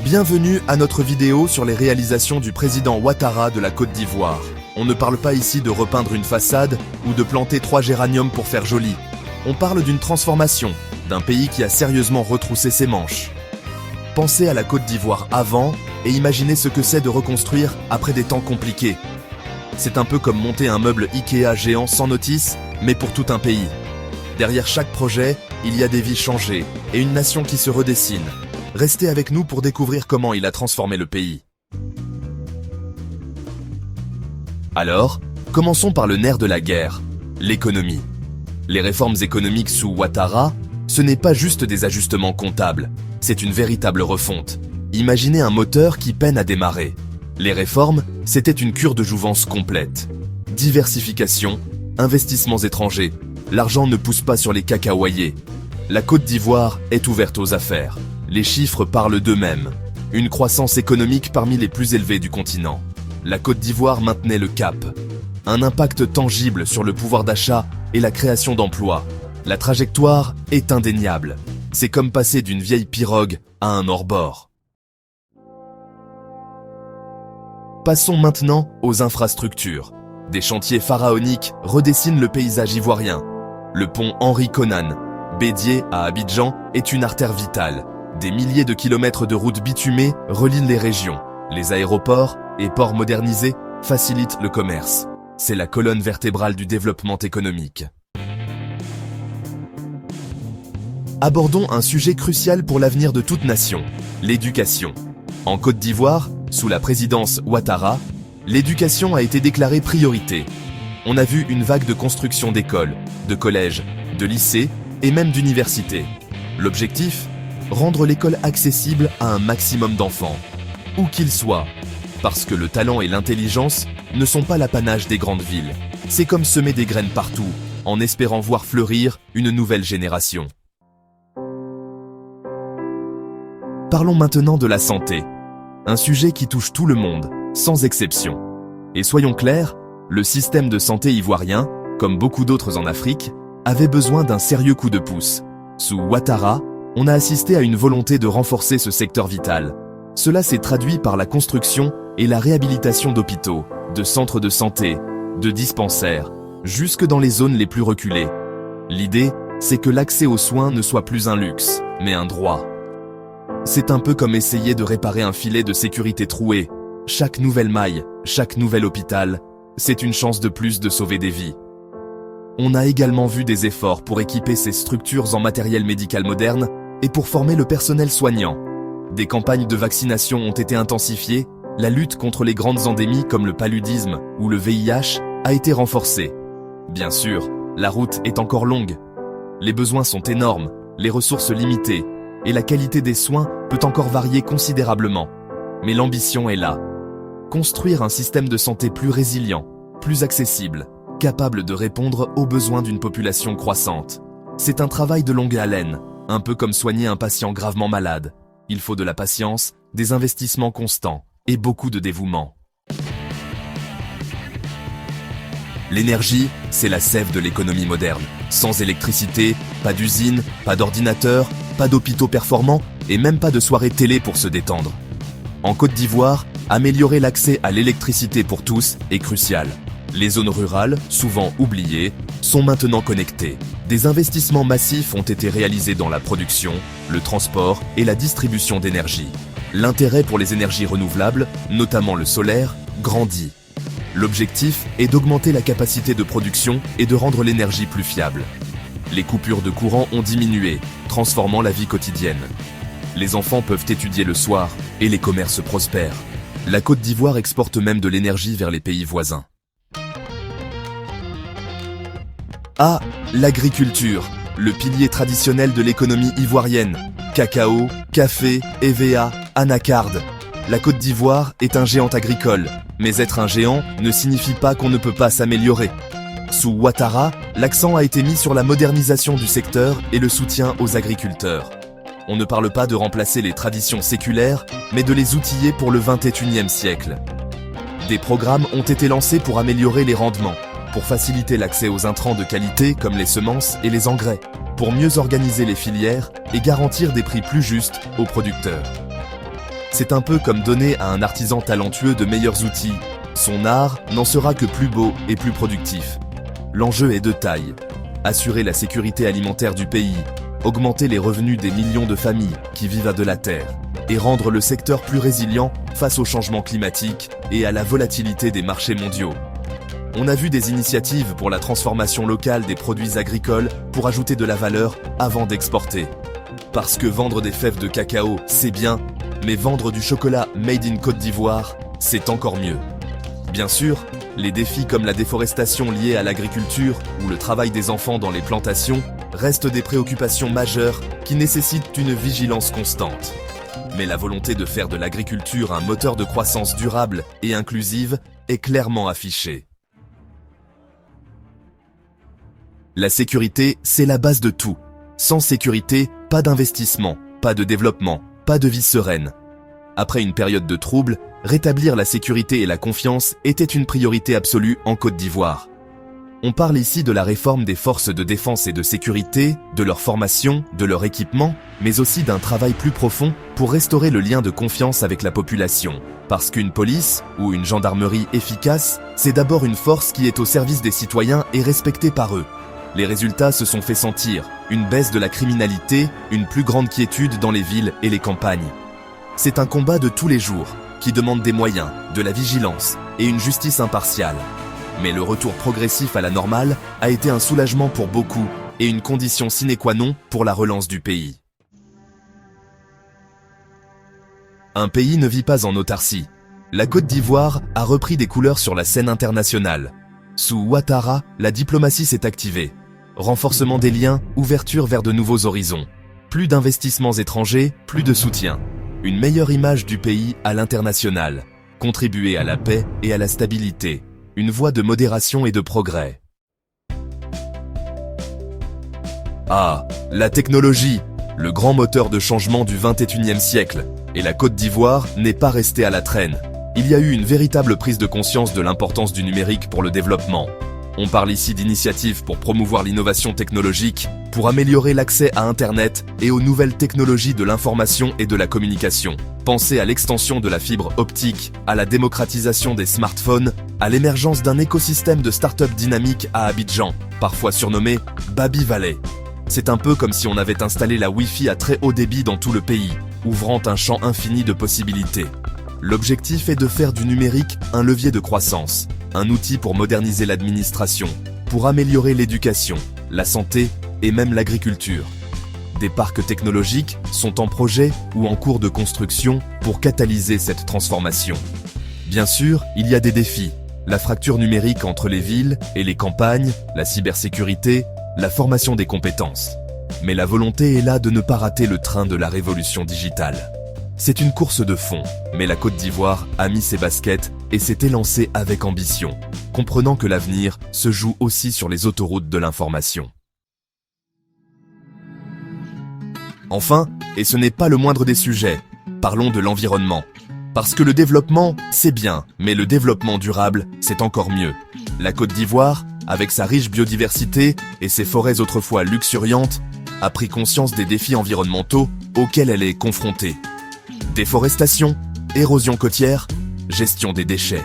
Bienvenue à notre vidéo sur les réalisations du président Ouattara de la Côte d'Ivoire. On ne parle pas ici de repeindre une façade ou de planter 3 géraniums pour faire joli. On parle d'une transformation, d'un pays qui a sérieusement retroussé ses manches. Pensez à la Côte d'Ivoire avant et imaginez ce que c'est de reconstruire après des temps compliqués. C'est un peu comme monter un meuble Ikea géant sans notice, mais pour tout un pays. Derrière chaque projet, il y a des vies changées et une nation qui se redessine. Restez avec nous pour découvrir comment il a transformé le pays. Alors, commençons par le nerf de la guerre, l'économie. Les réformes économiques sous Ouattara, ce n'est pas juste des ajustements comptables, c'est une véritable refonte. Imaginez un moteur qui peine à démarrer. Les réformes, c'était une cure de jouvence complète. Diversification, investissements étrangers, l'argent ne pousse pas sur les cacahuayers. La Côte d'Ivoire est ouverte aux affaires. Les chiffres parlent d'eux-mêmes. Une croissance économique parmi les plus élevées du continent. La Côte d'Ivoire maintenait le cap. Un impact tangible sur le pouvoir d'achat et la création d'emplois. La trajectoire est indéniable. C'est comme passer d'une vieille pirogue à un hors-bord. Passons maintenant aux infrastructures. Des chantiers pharaoniques redessinent le paysage ivoirien. Le pont Henri Konan, Bédié à Abidjan, est une artère vitale. Des milliers de kilomètres de routes bitumées relient les régions. Les aéroports et ports modernisés facilitent le commerce. C'est la colonne vertébrale du développement économique. Abordons un sujet crucial pour l'avenir de toute nation, l'éducation. En Côte d'Ivoire, sous la présidence Ouattara, l'éducation a été déclarée priorité. On a vu une vague de construction d'écoles, de collèges, de lycées et même d'universités. L'objectif ? Rendre l'école accessible à un maximum d'enfants, où qu'ils soient. Parce que le talent et l'intelligence ne sont pas l'apanage des grandes villes. C'est comme semer des graines partout, en espérant voir fleurir une nouvelle génération. Parlons maintenant de la santé. Un sujet qui touche tout le monde, sans exception. Et soyons clairs, le système de santé ivoirien, comme beaucoup d'autres en Afrique, avait besoin d'un sérieux coup de pouce. Sous Ouattara, on a assisté à une volonté de renforcer ce secteur vital. Cela s'est traduit par la construction et la réhabilitation d'hôpitaux, de centres de santé, de dispensaires, jusque dans les zones les plus reculées. L'idée, c'est que l'accès aux soins ne soit plus un luxe, mais un droit. C'est un peu comme essayer de réparer un filet de sécurité troué. Chaque nouvelle maille, chaque nouvel hôpital, c'est une chance de plus de sauver des vies. On a également vu des efforts pour équiper ces structures en matériel médical moderne et pour former le personnel soignant. Des campagnes de vaccination ont été intensifiées, la lutte contre les grandes endémies comme le paludisme ou le VIH a été renforcée. Bien sûr, la route est encore longue. Les besoins sont énormes, les ressources limitées, et la qualité des soins peut encore varier considérablement. Mais l'ambition est là. Construire un système de santé plus résilient, plus accessible, capable de répondre aux besoins d'une population croissante. C'est un travail de longue haleine, un peu comme soigner un patient gravement malade. Il faut de la patience, des investissements constants et beaucoup de dévouement. L'énergie, c'est la sève de l'économie moderne. Sans électricité, pas d'usine, pas d'ordinateur, pas d'hôpitaux performants et même pas de soirée télé pour se détendre. En Côte d'Ivoire, améliorer l'accès à l'électricité pour tous est crucial. Les zones rurales, souvent oubliées, sont maintenant connectées. Des investissements massifs ont été réalisés dans la production, le transport et la distribution d'énergie. L'intérêt pour les énergies renouvelables, notamment le solaire, grandit. L'objectif est d'augmenter la capacité de production et de rendre l'énergie plus fiable. Les coupures de courant ont diminué, transformant la vie quotidienne. Les enfants peuvent étudier le soir et les commerces prospèrent. La Côte d'Ivoire exporte même de l'énergie vers les pays voisins. Ah, l'agriculture, le pilier traditionnel de l'économie ivoirienne. Cacao, café, EVA, anacarde. La Côte d'Ivoire est un géant agricole, mais être un géant ne signifie pas qu'on ne peut pas s'améliorer. Sous Ouattara, l'accent a été mis sur la modernisation du secteur et le soutien aux agriculteurs. On ne parle pas de remplacer les traditions séculaires, mais de les outiller pour le XXIe siècle. Des programmes ont été lancés pour améliorer les rendements, pour faciliter l'accès aux intrants de qualité comme les semences et les engrais, pour mieux organiser les filières et garantir des prix plus justes aux producteurs. C'est un peu comme donner à un artisan talentueux de meilleurs outils. Son art n'en sera que plus beau et plus productif. L'enjeu est de taille. Assurer la sécurité alimentaire du pays, augmenter les revenus des millions de familles qui vivent à de la terre, et rendre le secteur plus résilient face au changement climatique et à la volatilité des marchés mondiaux. On a vu des initiatives pour la transformation locale des produits agricoles pour ajouter de la valeur avant d'exporter. Parce que vendre des fèves de cacao, c'est bien, mais vendre du chocolat made in Côte d'Ivoire, c'est encore mieux. Bien sûr, les défis comme la déforestation liée à l'agriculture ou le travail des enfants dans les plantations restent des préoccupations majeures qui nécessitent une vigilance constante. Mais la volonté de faire de l'agriculture un moteur de croissance durable et inclusive est clairement affichée. La sécurité, c'est la base de tout. Sans sécurité, pas d'investissement, pas de développement, pas de vie sereine. Après une période de troubles, rétablir la sécurité et la confiance était une priorité absolue en Côte d'Ivoire. On parle ici de la réforme des forces de défense et de sécurité, de leur formation, de leur équipement, mais aussi d'un travail plus profond pour restaurer le lien de confiance avec la population. Parce qu'une police ou une gendarmerie efficace, c'est d'abord une force qui est au service des citoyens et respectée par eux. Les résultats se sont fait sentir, une baisse de la criminalité, une plus grande quiétude dans les villes et les campagnes. C'est un combat de tous les jours, qui demande des moyens, de la vigilance et une justice impartiale. Mais le retour progressif à la normale a été un soulagement pour beaucoup et une condition sine qua non pour la relance du pays. Un pays ne vit pas en autarcie. La Côte d'Ivoire a repris des couleurs sur la scène internationale. Sous Ouattara, la diplomatie s'est activée. Renforcement des liens, ouverture vers de nouveaux horizons. Plus d'investissements étrangers, plus de soutien. Une meilleure image du pays à l'international. Contribuer à la paix et à la stabilité. Une voie de modération et de progrès. Ah, la technologie, le grand moteur de changement du XXIe siècle. Et la Côte d'Ivoire n'est pas restée à la traîne. Il y a eu une véritable prise de conscience de l'importance du numérique pour le développement. On parle ici d'initiatives pour promouvoir l'innovation technologique, pour améliorer l'accès à Internet et aux nouvelles technologies de l'information et de la communication. Pensez à l'extension de la fibre optique, à la démocratisation des smartphones, à l'émergence d'un écosystème de start-up dynamique à Abidjan, parfois surnommé Baby Valley. C'est un peu comme si on avait installé la Wi-Fi à très haut débit dans tout le pays, ouvrant un champ infini de possibilités. L'objectif est de faire du numérique un levier de croissance, un outil pour moderniser l'administration, pour améliorer l'éducation, la santé et même l'agriculture. Des parcs technologiques sont en projet ou en cours de construction pour catalyser cette transformation. Bien sûr, il y a des défis, la fracture numérique entre les villes et les campagnes, la cybersécurité, la formation des compétences. Mais la volonté est là de ne pas rater le train de la révolution digitale. C'est une course de fond, mais la Côte d'Ivoire a mis ses baskets et s'est élancée avec ambition, comprenant que l'avenir se joue aussi sur les autoroutes de l'information. Enfin, et ce n'est pas le moindre des sujets, parlons de l'environnement. Parce que le développement, c'est bien, mais le développement durable, c'est encore mieux. La Côte d'Ivoire, avec sa riche biodiversité et ses forêts autrefois luxuriantes, a pris conscience des défis environnementaux auxquels elle est confrontée. Déforestation, érosion côtière, gestion des déchets.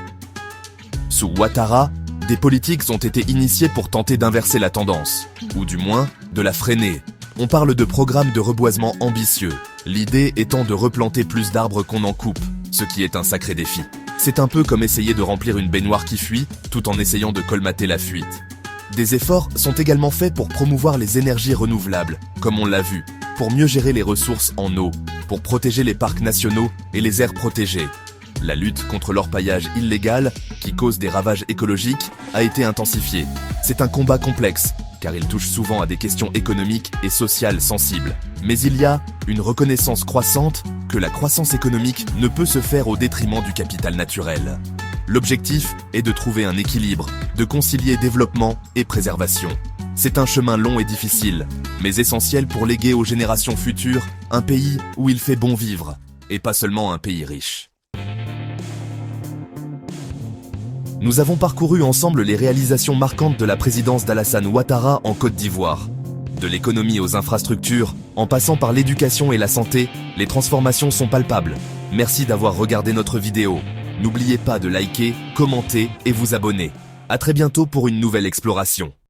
Sous Ouattara, des politiques ont été initiées pour tenter d'inverser la tendance, ou du moins, de la freiner. On parle de programmes de reboisement ambitieux, l'idée étant de replanter plus d'arbres qu'on en coupe, ce qui est un sacré défi. C'est un peu comme essayer de remplir une baignoire qui fuit, tout en essayant de colmater la fuite. Des efforts sont également faits pour promouvoir les énergies renouvelables, comme on l'a vu, pour mieux gérer les ressources en eau, pour protéger les parcs nationaux et les aires protégées. La lutte contre l'orpaillage illégal, qui cause des ravages écologiques, a été intensifiée. C'est un combat complexe, car il touche souvent à des questions économiques et sociales sensibles. Mais il y a une reconnaissance croissante que la croissance économique ne peut se faire au détriment du capital naturel. L'objectif est de trouver un équilibre, de concilier développement et préservation. C'est un chemin long et difficile, mais essentiel pour léguer aux générations futures un pays où il fait bon vivre, et pas seulement un pays riche. Nous avons parcouru ensemble les réalisations marquantes de la présidence d'Alassane Ouattara en Côte d'Ivoire. De l'économie aux infrastructures, en passant par l'éducation et la santé, les transformations sont palpables. Merci d'avoir regardé notre vidéo. N'oubliez pas de liker, commenter et vous abonner. À très bientôt pour une nouvelle exploration.